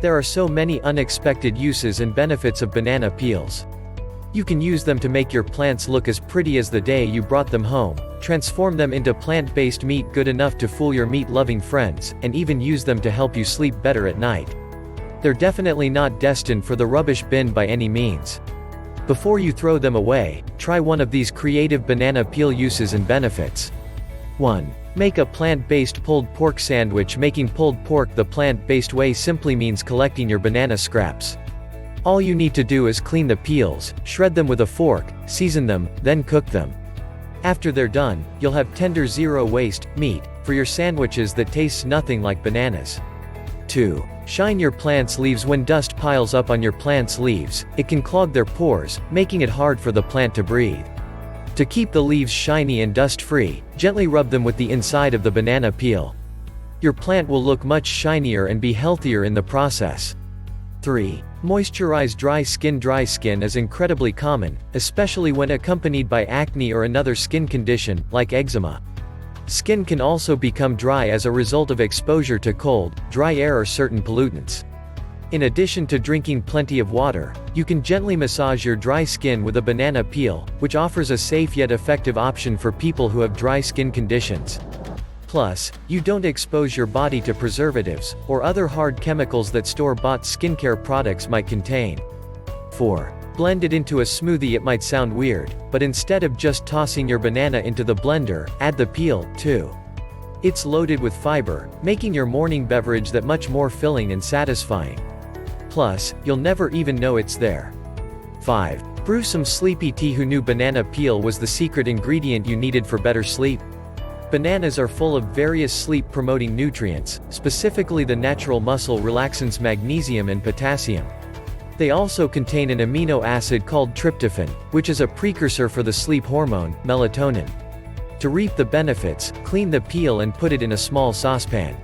there are so many unexpected uses and benefits of banana peels. You can use them to make your plants look as pretty as the day you brought them home, transform them into plant-based meat good enough to fool your meat-loving friends, and even use them to help you sleep better at night. They're definitely not destined for the rubbish bin by any means. Before you throw them away, try one of these creative banana peel uses and benefits. 1. Make a plant-based pulled pork sandwich. Making pulled pork the plant-based way simply means collecting your banana scraps. All you need to do is clean the peels, shred them with a fork, season them, then cook them. After they're done, you'll have tender zero-waste meat for your sandwiches that tastes nothing like bananas. 2. Shine your plant's leaves. When dust piles up on your plant's leaves, it can clog their pores, making it hard for the plant to breathe. To keep the leaves shiny and dust-free, gently rub them with the inside of the banana peel. Your plant will look much shinier and be healthier in the process. 3. Moisturize dry skin. Dry skin is incredibly common, especially when accompanied by acne or another skin condition, like eczema. Skin can also become dry as a result of exposure to cold, dry air or certain pollutants. In addition to drinking plenty of water, you can gently massage your dry skin with a banana peel, which offers a safe yet effective option for people who have dry skin conditions. Plus, you don't expose your body to preservatives, or other hard chemicals that store-bought skincare products might contain. 4. Blend it into a smoothie. It might sound weird, but instead of just tossing your banana into the blender, add the peel, too. It's loaded with fiber, making your morning beverage that much more filling and satisfying. Plus, you'll never even know it's there. 5. Brew some sleepy tea. Who knew banana peel was the secret ingredient you needed for better sleep? Bananas are full of various sleep-promoting nutrients, specifically the natural muscle relaxants magnesium and potassium. They also contain an amino acid called tryptophan, which is a precursor for the sleep hormone, melatonin. To reap the benefits, clean the peel and put it in a small saucepan.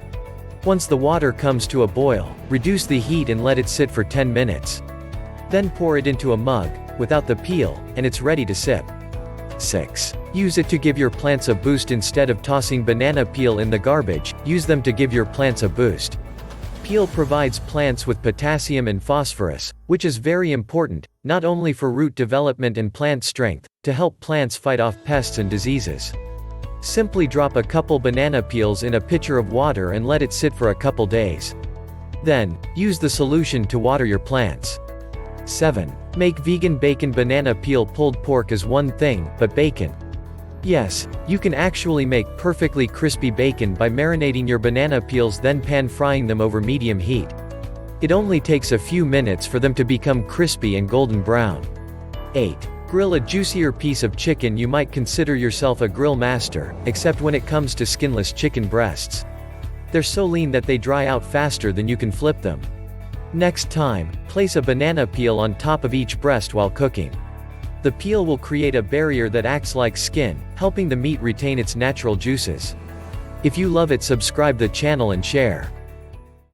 Once the water comes to a boil, reduce the heat and let it sit for 10 minutes. Then pour it into a mug, without the peel, and it's ready to sip. 6. Use it to give your plants a boost. Instead of tossing banana peel in the garbage, use them to give your plants a boost. Peel provides plants with potassium and phosphorus, which is very important, not only for root development and plant strength, to help plants fight off pests and diseases. Simply drop a couple banana peels in a pitcher of water and let it sit for a couple days. Then, use the solution to water your plants. 7. Make vegan bacon. Banana peel pulled pork is one thing, but bacon. Yes, you can actually make perfectly crispy bacon by marinating your banana peels then pan-frying them over medium heat. It only takes a few minutes for them to become crispy and golden brown. 8. Grill a juicier piece of chicken. You might consider yourself a grill master, except when it comes to skinless chicken breasts. They're so lean that they dry out faster than you can flip them. Next time, place a banana peel on top of each breast while cooking. The peel will create a barrier that acts like skin, helping the meat retain its natural juices. If you love it, subscribe the channel and share.